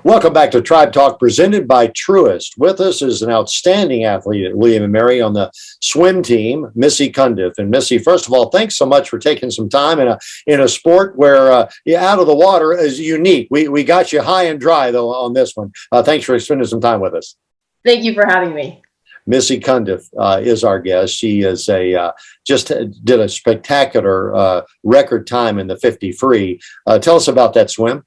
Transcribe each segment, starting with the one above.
Welcome back to Tribe Talk, presented by Truist. With us is an outstanding athlete at William & Mary on the swim team, Missy Cundiff. And Missy, first of all, thanks so much for taking some time in a sport where you're out of the water is unique. We got you high and dry, though, on this one. Thanks for spending some time with us. Thank you for having me. Missy Cundiff is our guest. She is just did a spectacular record time in the 50 free. Tell us about that swim.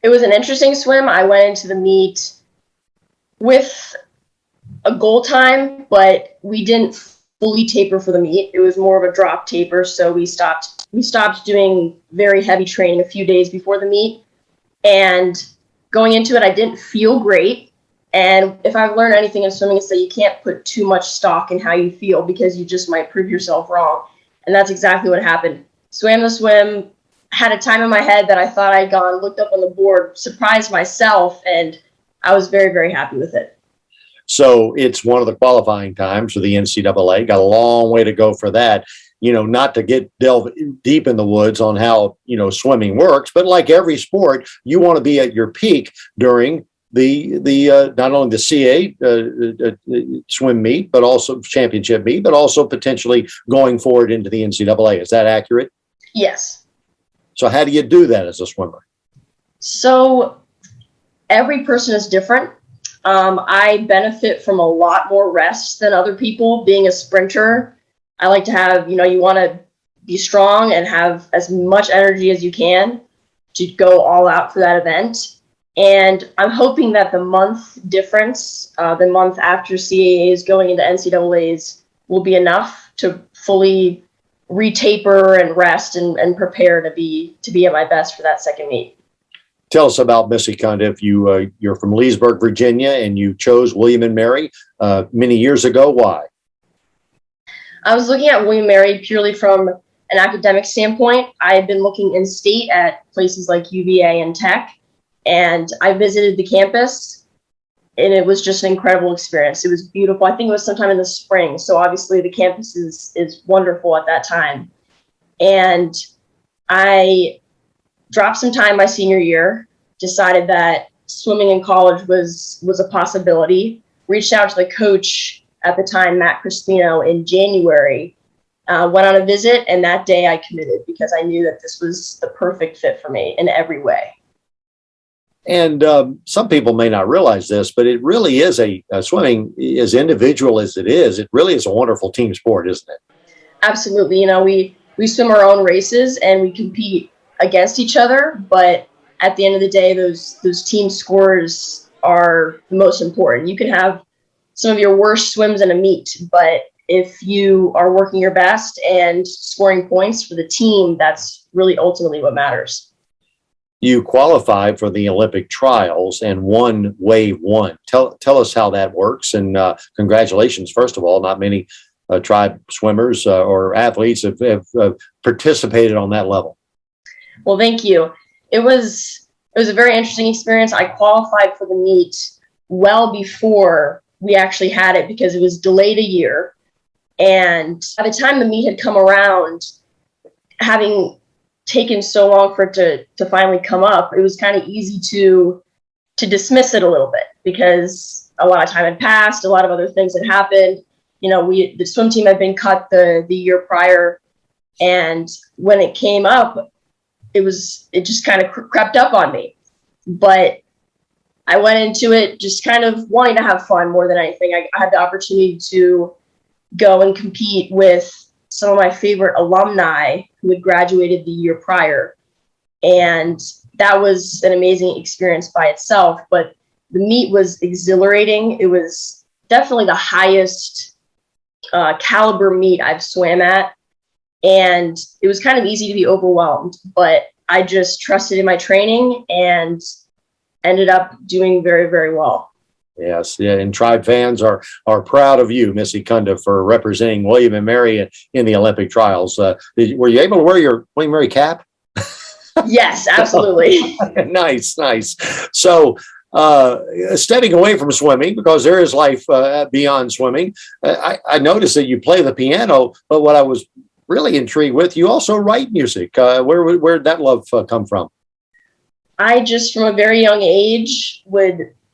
It was an interesting swim. I went into the meet with a goal time, but we didn't fully taper for the meet. It was more of a drop taper, so we stopped doing very heavy training a few days before the meet. And going into it, I didn't feel great. And if I've learned anything in swimming, it's that you can't put too much stock in how you feel because you just might prove yourself wrong. And that's exactly what happened. Swam the swim, had a time in my head that I thought I'd gone, looked up on the board, surprised myself, and I was very, very happy with it. So it's one of the qualifying times for the NCAA. Got a long way to go for that. You know, not to delve deep in the woods on how, swimming works, but like every sport, you want to be at your peak during the not only the CA swim meet, but also championship meet, but also potentially going forward into the NCAA. Is that accurate? Yes. So how do you do that as a swimmer? So every person is different. I benefit from a lot more rest than other people. Being a sprinter, I like to have, you want to be strong and have as much energy as you can to go all out for that event. And I'm hoping that the month difference, the month after CAAs going into NCAAs, will be enough to fully retaper and rest and prepare to be at my best for that second meet. Tell us about Missy Cundiff. You're from Leesburg, Virginia, and you chose William & Mary many years ago. Why? I was looking at William & Mary purely from an academic standpoint. I had been looking in state at places like UVA and Tech, and I visited the campus, and it was just an incredible experience. It was beautiful. I think it was sometime in the spring, so obviously the campus is wonderful at that time. And I dropped some time my senior year, decided that swimming in college was a possibility, reached out to the coach at the time, Matt Crispino, in January, went on a visit, and that day I committed because I knew that this was the perfect fit for me in every way. And some people may not realize this, but it really is swimming, as individual as it really is a wonderful team sport, isn't it? Absolutely. We swim our own races and we compete against each other, but at the end of the day, those team scores are the most important. You can have some of your worst swims in a meet, but if you are working your best and scoring points for the team, that's really ultimately what matters. You qualified for the Olympic trials and won Wave 1. Tell us how that works, and congratulations, first of all. Not many tribe swimmers or athletes have participated on that level. Well, thank you. It was a very interesting experience. I qualified for the meet well before we actually had it because it was delayed a year. And by the time the meet had come around, having taken so long for it to finally come up, it was kind of easy to dismiss it a little bit because a lot of time had passed, a lot of other things had happened. The swim team had been cut the year prior, and when it came up, it just kind of crept up on me. But I went into it just kind of wanting to have fun more than anything. I had the opportunity to go and compete with some of my favorite alumni who had graduated the year prior. And that was an amazing experience by itself, but the meet was exhilarating. It was definitely the highest caliber meet I've swam at. And it was kind of easy to be overwhelmed, but I just trusted in my training and ended up doing very, very well. Yes, yeah, and Tribe fans are proud of you, Missy Cundiff, for representing William and Mary in the Olympic trials. Were you able to wear your William and Mary cap? Yes, absolutely. Nice, nice. So, stepping away from swimming, because there is life beyond swimming, I noticed that you play the piano, but what I was really intrigued with, you also write music. Where did that love come from? I just, from a very young age,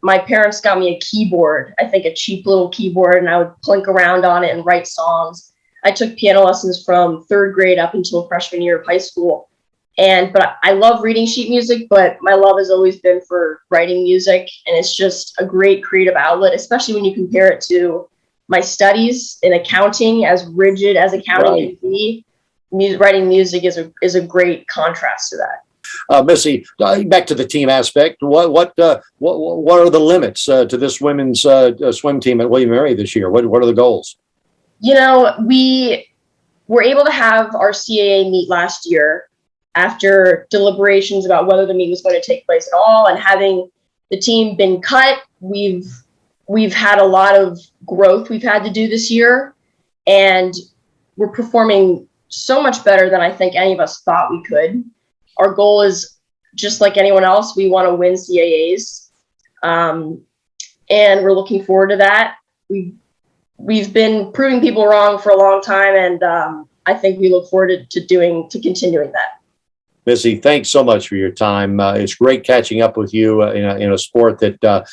my parents got me a keyboard, I think a cheap little keyboard, and I would plink around on it and write songs. I took piano lessons from third grade up until freshman year of high school. But I love reading sheet music, but my love has always been for writing music. And it's just a great creative outlet, especially when you compare it to my studies in accounting, as rigid as accounting can be. Writing music is a great contrast to that. Missy, back to the team aspect. What are the limits to this women's swim team at William & Mary this year? What are the goals? We were able to have our CAA meet last year after deliberations about whether the meet was going to take place at all, and having the team been cut. We've had a lot of growth we've had to do this year, and we're performing so much better than I think any of us thought we could. Our goal is, just like anyone else, we want to win CAAs, and we're looking forward to that. We've been proving people wrong for a long time, and I think we look forward to continuing that. Missy, thanks so much for your time. It's great catching up with you in a sport that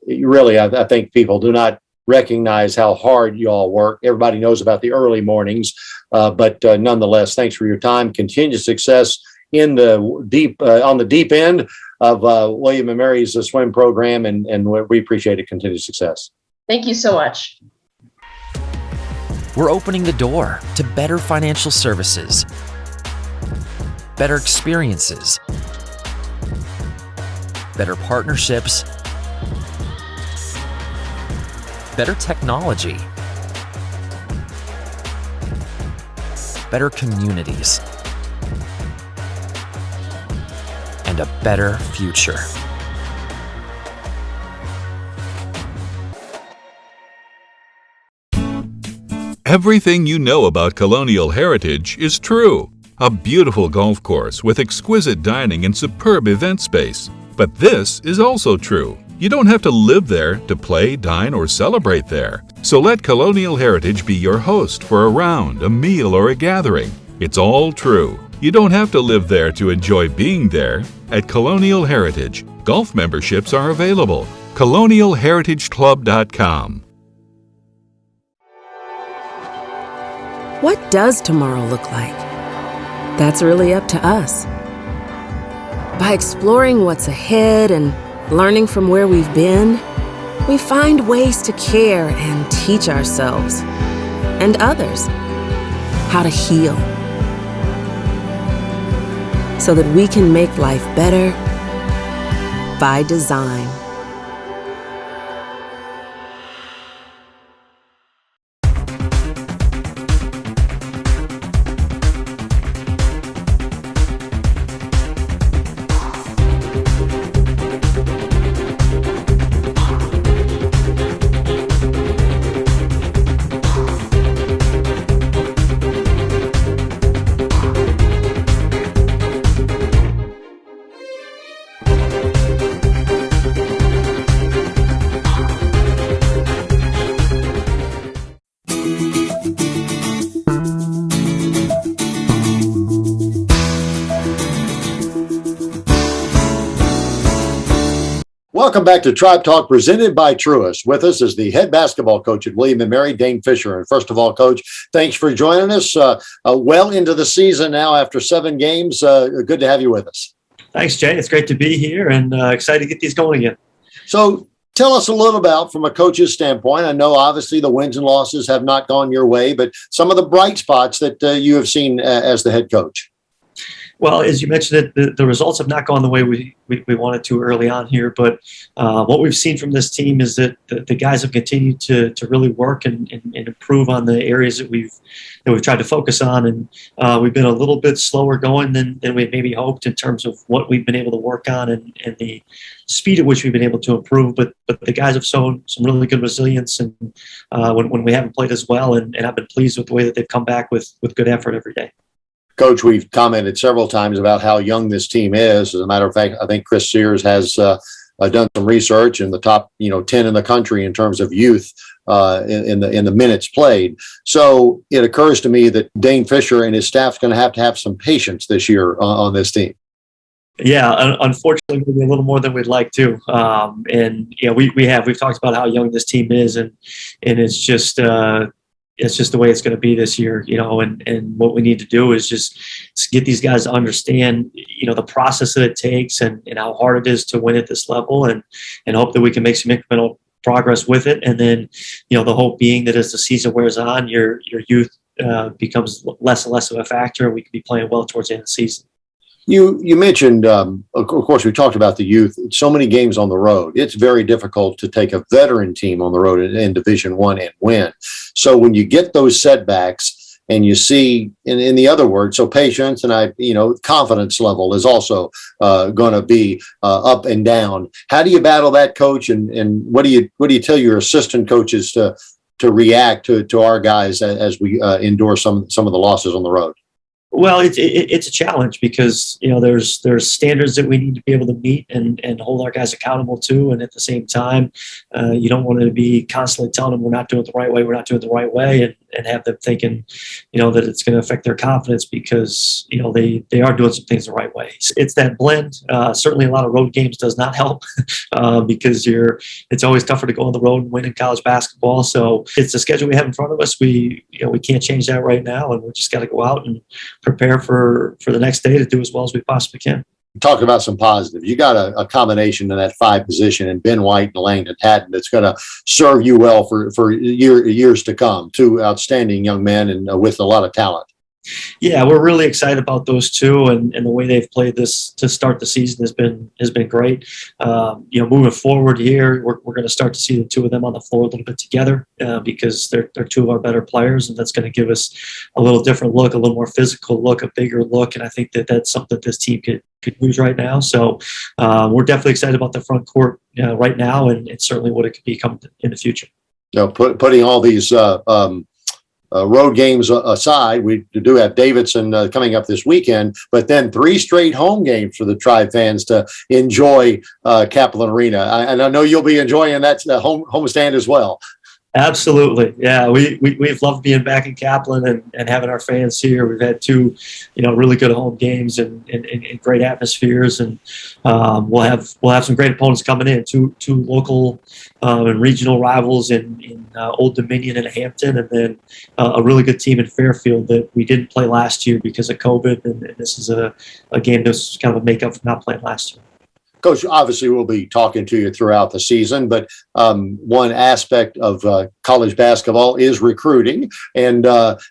really, I think people do not recognize how hard you all work. Everybody knows about the early mornings, but nonetheless, thanks for your time. Continued success in the deep on the deep end of William and Mary's swim program, and we appreciate it. Continued success. Thank you so much. We're opening the door to better financial services, better experiences, better partnerships, better technology, better communities, and a better future. Everything you know about Colonial Heritage is true. A beautiful golf course with exquisite dining and superb event space. But this is also true. You don't have to live there to play, dine, or celebrate there. So let Colonial Heritage be your host for a round, a meal, or a gathering. It's all true. You don't have to live there to enjoy being there. At Colonial Heritage, golf memberships are available. ColonialHeritageClub.com. What does tomorrow look like? That's really up to us. By exploring what's ahead and learning from where we've been, we find ways to care and teach ourselves and others how to heal, so that we can make life better by design. Welcome back to Tribe Talk, presented by Truist. With us is the head basketball coach at William & Mary, Dane Fischer. And first of all, Coach, thanks for joining us. Well into the season now after 7 games. Good to have you with us. Thanks, Jay. It's great to be here and excited to get these going again. So tell us a little about, from a coach's standpoint, I know obviously the wins and losses have not gone your way, but some of the bright spots that you have seen as the head coach. Well, as you mentioned, the results have not gone the way we wanted to early on here. But what we've seen from this team is that the guys have continued to really work and improve on the areas that we've tried to focus on. And we've been a little bit slower going than we maybe hoped in terms of what we've been able to work on and the speed at which we've been able to improve. But the guys have shown some really good resilience and when we haven't played as well. And I've been pleased with the way that they've come back with good effort every day. Coach, we've commented several times about how young this team is. As a matter of fact, I think Chris Sears has done some research in the top 10 in the country in terms of youth in the minutes played. So it occurs to me that Dane Fischer and his staff are going to have some patience this year on this team. Yeah, unfortunately, maybe a little more than we'd like to. And we've talked about how young this team is, and it's just the way it's going to be this year, and what we need to do is just get these guys to understand, the process that it takes and how hard it is to win at this level and hope that we can make some incremental progress with it. And then, the hope being that as the season wears on, your youth becomes less and less of a factor and we can be playing well towards the end of the season. You mentioned, of course, we talked about the youth. So many games on the road. It's very difficult to take a veteran team on the road in Division I and win. So when you get those setbacks and you see, in the other words, so patience and confidence level is also going to be up and down. How do you battle that, Coach? And what do you tell your assistant coaches to react to our guys as we endure some of the losses on the road? Well, it's a challenge because there's standards that we need to be able to meet and hold our guys accountable to, and at the same time, you don't want to be constantly telling them we're not doing it the right way, and have them thinking, that it's going to affect their confidence because they are doing some things the right way. It's that blend. Certainly, a lot of road games does not help because it's always tougher to go on the road and win in college basketball. So it's the schedule we have in front of us. We can't change that right now, and we just got to go out and prepare for the next day to do as well as we possibly can. Talking about some positives, you got a combination in that 5 position in Ben White and Langdon Hatton that's going to serve you well for years to come. 2 outstanding young men and with a lot of talent. Yeah, we're really excited about those two, and the way they've played this to start the season has been great. Moving forward here, we're going to start to see the 2 of them on the floor a little bit together because they're 2 of our better players, and that's going to give us a little different look, a little more physical look, a bigger look, and I think that's something that this team could use right now. So we're definitely excited about the front court right now, and certainly what it could become in the future. Putting all these road games aside, we do have Davidson coming up this weekend, but then 3 straight home games for the Tribe fans to enjoy Kaplan Arena. And I know you'll be enjoying that home stand as well. Absolutely. Yeah, we've loved being back in Kaplan and having our fans here. We've had 2, really good home games and great atmospheres, and we'll have some great opponents coming in. 2 local and regional rivals in Old Dominion and Hampton, and then a really good team in Fairfield that we didn't play last year because of COVID, and this is a game that's kind of a makeup for not playing last year. Coach, obviously we'll be talking to you throughout the season, but one aspect of college basketball is recruiting, and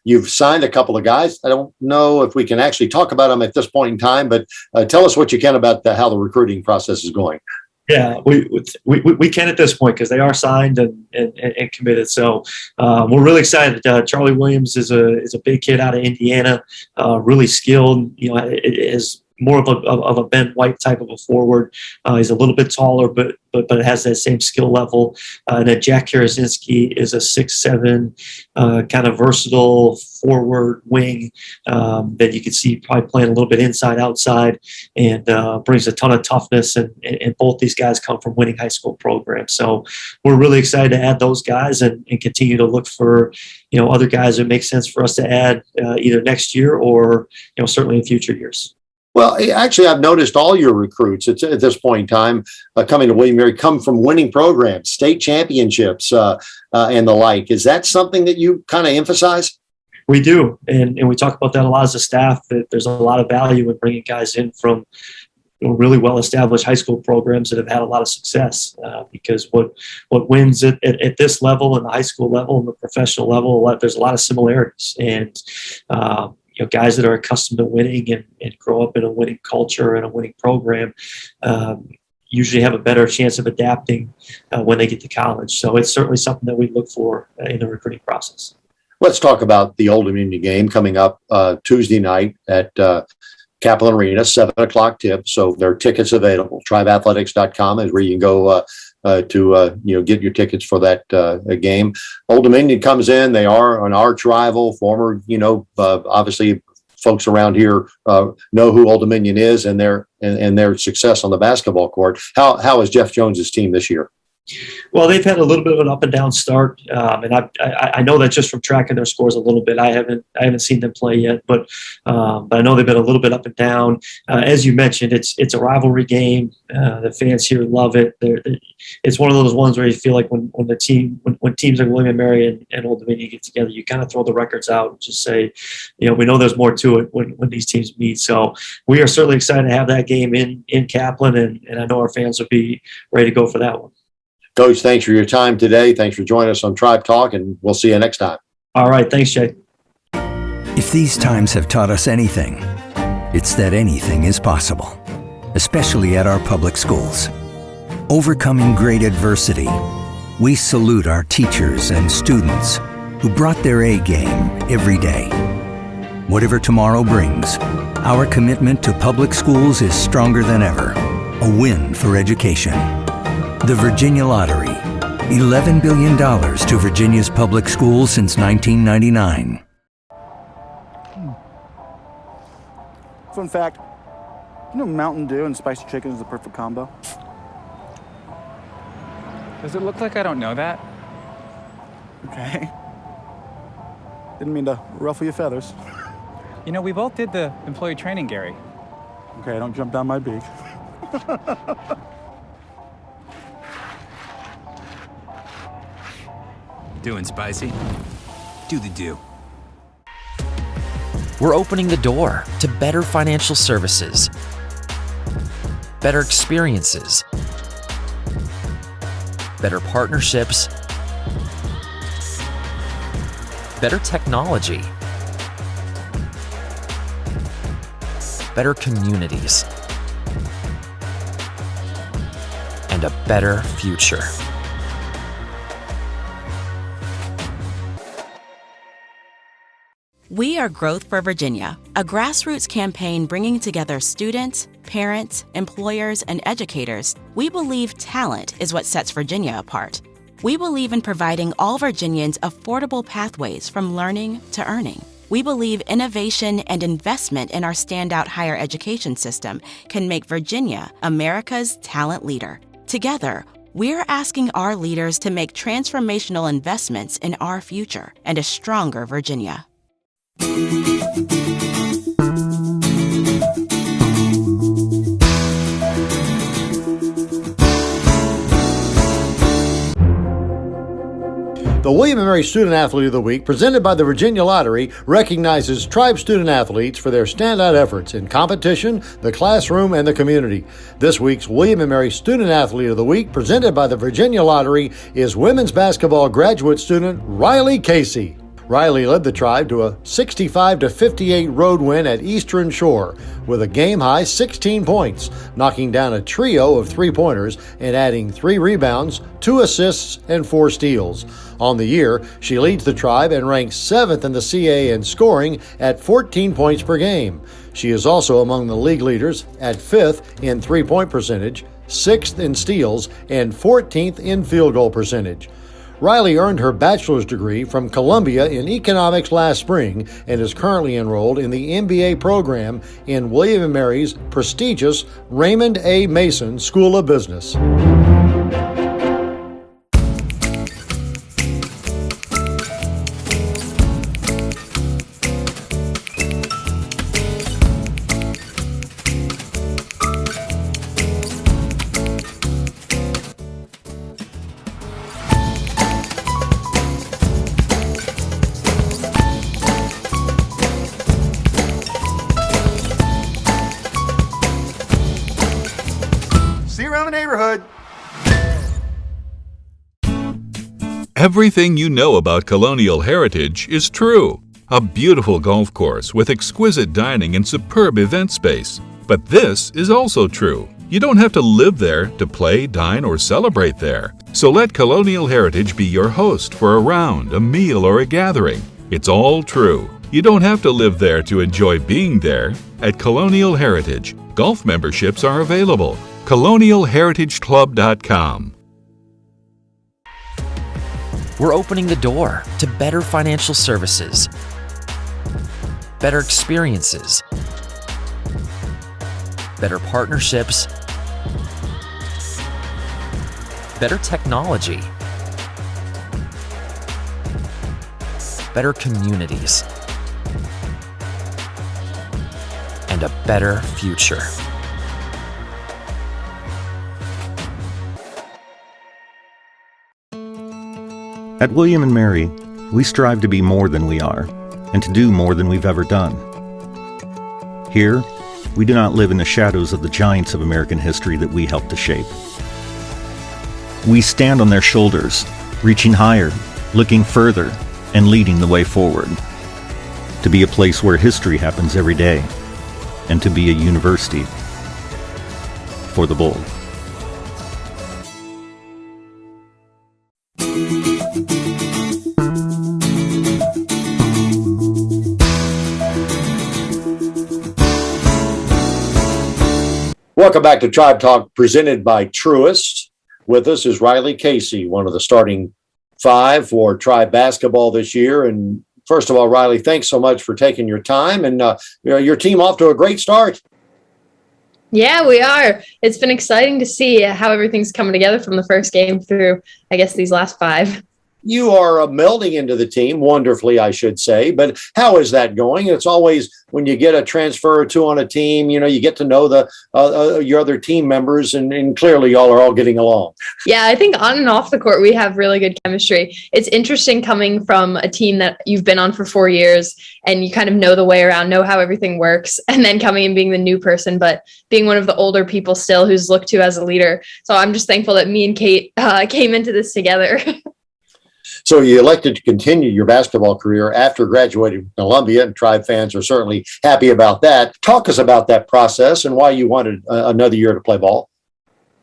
you've signed a couple of guys. I don't know if we can actually talk about them at this point in time, but tell us what you can about how the recruiting process is going. Yeah, we can at this point because they are signed and committed. So we're really excited. Charlie Williams is a big kid out of Indiana, really skilled. Is more of a Ben White type of a forward. He's a little bit taller, but it has that same skill level. And then Jack Karasinski is a 6'7", kind of versatile forward wing that you can see probably playing a little bit inside, outside, and brings a ton of toughness. And both these guys come from winning high school programs. So we're really excited to add those guys and continue to look for other guys that make sense for us to add either next year or certainly in future years. Well, actually, I've noticed all your recruits at this point in time coming to William & Mary come from winning programs, state championships, and the like. Is that something that you kind of emphasize? We do, and we talk about that a lot as a staff, that there's a lot of value in bringing guys in from really well-established high school programs that have had a lot of success because what wins at this level and the high school level and the professional level, there's a lot of similarities. And guys that are accustomed to winning and grow up in a winning culture and a winning program usually have a better chance of adapting when they get to college. So it's certainly something that we look for in the recruiting process. Let's talk about the Old Dominion game coming up Tuesday night at Kaplan Arena, 7 o'clock tip. So there are tickets available. Tribeathletics.com is where you can go to get your tickets for that game. Old Dominion comes in. They are an arch rival, former, obviously folks around here know who Old Dominion is and their success on the basketball court. How is Jeff Jones's team this year? Well, they've had a little bit of an up and down start, and I know that just from tracking their scores a little bit. I haven't seen them play yet, but I know they've been a little bit up and down. As you mentioned, it's a rivalry game. The fans here love it. It's one of those ones where you feel like when teams like William & Mary and Old Dominion get together, you kind of throw the records out and just say, we know there's more to it when these teams meet. So we are certainly excited to have that game in Kaplan, and I know our fans will be ready to go for that one. Coach, thanks for your time today. Thanks for joining us on Tribe Talk, and we'll see you next time. All right. Thanks, Jay. If these times have taught us anything, it's that anything is possible, especially at our public schools. Overcoming great adversity, we salute our teachers and students who brought their A game every day. Whatever tomorrow brings, our commitment to public schools is stronger than ever. A win for education. The Virginia Lottery, $11 billion to Virginia's public schools since 1999. Fun fact, Mountain Dew and spicy chicken is the perfect combo. Does it look like I don't know that? Okay. Didn't mean to ruffle your feathers. We both did the employee training, Gary. Okay, don't jump down my beak. Doing spicy? Do the do. We're opening the door to better financial services, better experiences, better partnerships, better technology, better communities, and a better future. We are Growth for Virginia, a grassroots campaign bringing together students, parents, employers, and educators. We believe talent is what sets Virginia apart. We believe in providing all Virginians affordable pathways from learning to earning. We believe innovation and investment in our standout higher education system can make Virginia America's talent leader. Together, we're asking our leaders to make transformational investments in our future and a stronger Virginia. The William & Mary Student Athlete of the Week, presented by the Virginia Lottery, recognizes Tribe student athletes for their standout efforts in competition, the classroom, and the community. This week's William & Mary Student Athlete of the Week, presented by the Virginia Lottery, is women's basketball graduate student Riley Casey. Riley led the Tribe to a 65-58 road win at Eastern Shore with a game-high 16 points, knocking down a trio of three-pointers and adding 3 rebounds, 2 assists, and 4 steals. On the year, she leads the Tribe and ranks 7th in the CAA in scoring at 14 points per game. She is also among the league leaders at 5th in three-point percentage, 6th in steals, and 14th in field goal percentage. Riley earned her bachelor's degree from Columbia in economics last spring and is currently enrolled in the MBA program in William & Mary's prestigious Raymond A. Mason School of Business. Neighborhood. Everything you know about colonial heritage is true. A beautiful golf course with exquisite dining and superb event space. But this is also true. You don't have to live there to play, dine, or celebrate there. So let Colonial Heritage be your host for a round, a meal, or a gathering. It's all true. You don't have to live there to enjoy being there. At Colonial Heritage, golf memberships are available. ColonialHeritageClub.com. We're opening the door to better financial services, better experiences, better partnerships, better technology, better communities, and a better future. At William & Mary, we strive to be more than we are and to do more than we've ever done. Here, we do not live in the shadows of the giants of American history that we helped to shape. We stand on their shoulders, reaching higher, looking further, and leading the way forward. To be a place where history happens every day, and to be a university for the bold. Welcome back to Tribe Talk, presented by Truist. With us is Riley Casey, one of the starting five for Tribe basketball this year. And first of all, Riley, thanks so much for taking your time, and your team off to a great start. Yeah, we are. It's been exciting to see how everything's coming together from the first game through, I guess, these last five. You are melding into the team wonderfully, I should say. But how is that going? It's always when you get a transfer or two on a team, you get to know your other team members, and clearly y'all are all getting along. Yeah, I think on and off the court, we have really good chemistry. It's interesting coming from a team that you've been on for 4 years and you kind of know the way around, know how everything works, and then coming and being the new person, but being one of the older people still who's looked to as a leader. So I'm just thankful that me and Kate came into this together. So you elected to continue your basketball career after graduating from Columbia, and Tribe fans are certainly happy about that. Talk us about that process and why you wanted another year to play ball.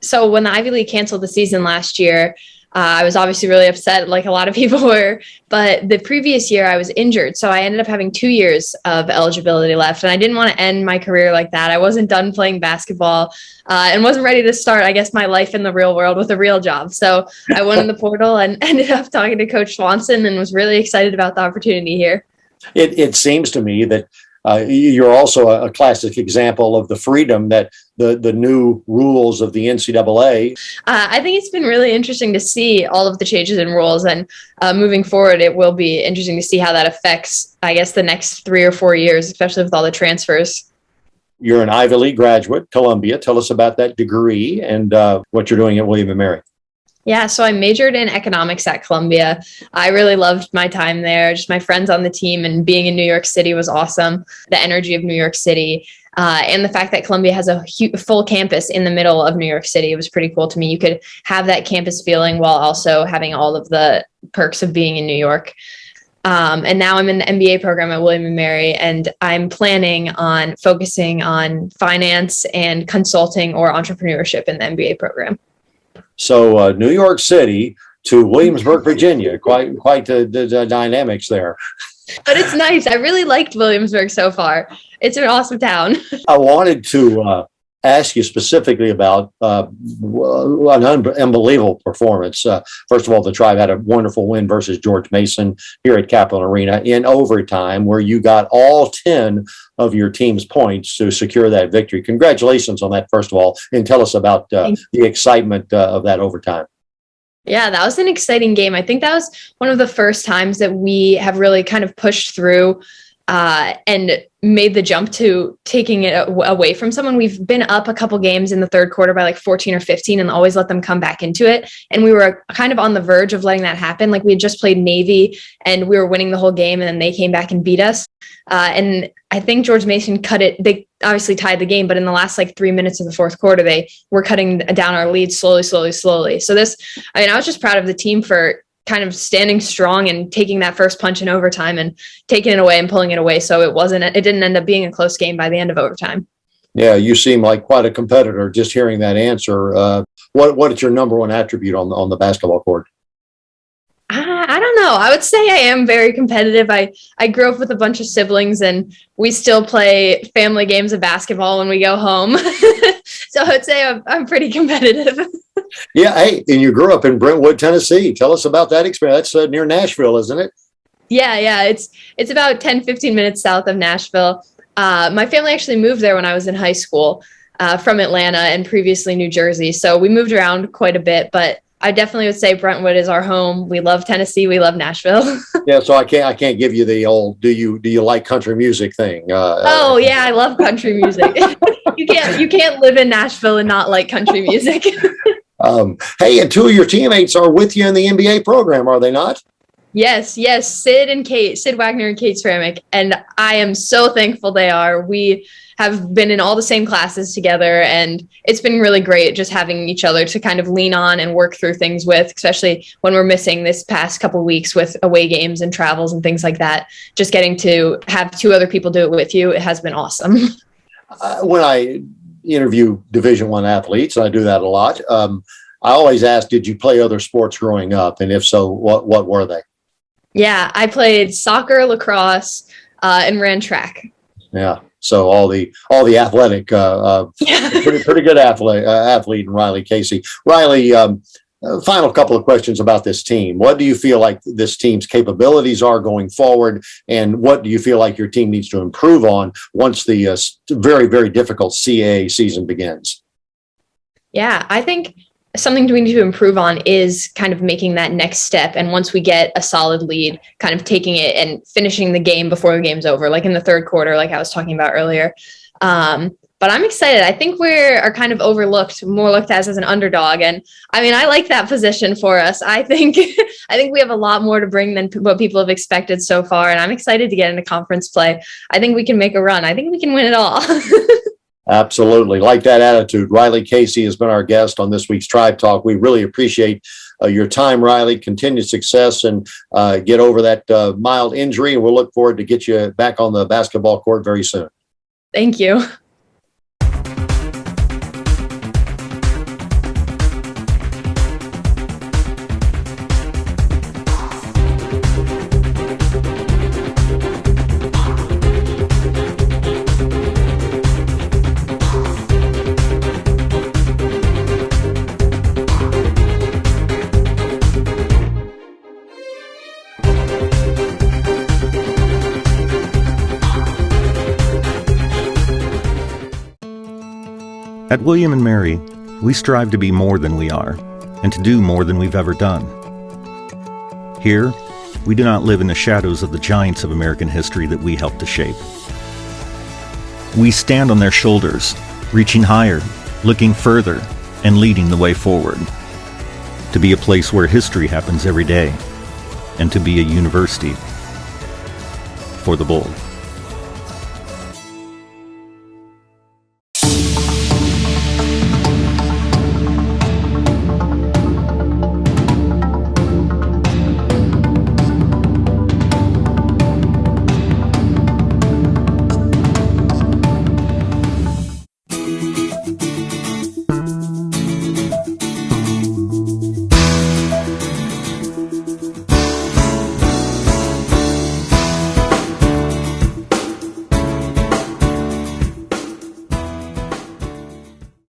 So when the Ivy League canceled the season last year, I was obviously really upset, like a lot of people were, but the previous year I was injured. So I ended up having 2 years of eligibility left, and I didn't want to end my career like that. I wasn't done playing basketball and wasn't ready to start, I guess, my life in the real world with a real job. So I went in the portal and ended up talking to Coach Swanson and was really excited about the opportunity here. It seems to me that you're also a classic example of the freedom that the new rules of the NCAA. I think it's been really interesting to see all of the changes in rules, and moving forward, it will be interesting to see how that affects, I guess, the next 3 or 4 years, especially with all the transfers. You're an Ivy League graduate, Columbia. Tell us about that degree and what you're doing at William & Mary. Yeah, so I majored in economics at Columbia. I really loved my time there. Just my friends on the team and being in New York City was awesome. The energy of New York City and the fact that Columbia has a full campus in the middle of New York City, it was pretty cool to me. You could have that campus feeling while also having all of the perks of being in New York. And now I'm in the MBA program at William & Mary, and I'm planning on focusing on finance and consulting or entrepreneurship in the MBA program. So New York City to Williamsburg, Virginia, quite the dynamics there. But it's nice. I really liked Williamsburg so far. It's an awesome town. I wanted to ask you specifically about an unbelievable performance. First of all, the Tribe had a wonderful win versus George Mason here at Capital Arena in overtime, where you got all 10 of your team's points to secure that victory. Congratulations on that, first of all, and tell us about the excitement of that overtime. Yeah, that was an exciting game. I think that was one of the first times that we have really kind of pushed through and made the jump to taking it away from someone. We've been up a couple games in the third quarter by like 14 or 15 and always let them come back into it. And we were kind of on the verge of letting that happen. Like we had just played Navy and we were winning the whole game, and then they came back and beat us. And I think George Mason cut it. They obviously tied the game, but in the last like 3 minutes of the fourth quarter, they were cutting down our lead slowly. So I was just proud of the team for kind of standing strong and taking that first punch in overtime and taking it away and pulling it away. So it didn't end up being a close game by the end of overtime. Yeah, you seem like quite a competitor just hearing that answer. What is your number one attribute on the basketball court? I don't know. I would say I am very competitive. I grew up with a bunch of siblings, and we still play family games of basketball when we go home. So I would say I'm pretty competitive. Yeah, hey, and you grew up in Brentwood, Tennessee. Tell us about that experience. That's near Nashville, isn't it? Yeah. It's about 10, 15 minutes south of Nashville. My family actually moved there when I was in high school from Atlanta and previously New Jersey. So we moved around quite a bit, but I definitely would say Brentwood is our home. We love Tennessee. We love Nashville. Yeah, so I can't give you the old do you like country music thing. Oh yeah, I love country music. You can't live in Nashville and not like country music. Hey, and two of your teammates are with you in the NBA program, are they not? Yes, Sid Wagner and Kate Ceramic, and I am so thankful they are. We have been in all the same classes together, and it's been really great just having each other to kind of lean on and work through things with, especially when we're missing this past couple weeks with away games and travels and things like that. Just getting to have two other people do it with you, it has been awesome. When I interview Division I athletes, and I do that a lot, I always ask, did you play other sports growing up? And if so, what were they? Yeah, I played soccer, lacrosse, and ran track. Yeah. So all the athletic, pretty good athlete in Riley Casey. Riley, final couple of questions about this team. What do you feel like this team's capabilities are going forward, and what do you feel like your team needs to improve on once the very, very difficult CAA season begins? Yeah, I think something we need to improve on is kind of making that next step. And once we get a solid lead, kind of taking it and finishing the game before the game's over, like in the third quarter, like I was talking about earlier. But I'm excited. I think we are kind of more looked at as an underdog. And I mean, I like that position for us. I think we have a lot more to bring than what people have expected so far. And I'm excited to get into conference play. I think we can make a run. I think we can win it all. Absolutely. Like that attitude. Riley Casey has been our guest on this week's Tribe Talk. We really appreciate your time, Riley. Continued success and get over that mild injury. And we'll look forward to get you back on the basketball court very soon. Thank you. At William & Mary, we strive to be more than we are, and to do more than we've ever done. Here, we do not live in the shadows of the giants of American history that we helped to shape. We stand on their shoulders, reaching higher, looking further, and leading the way forward. To be a place where history happens every day, and to be a university for the bold.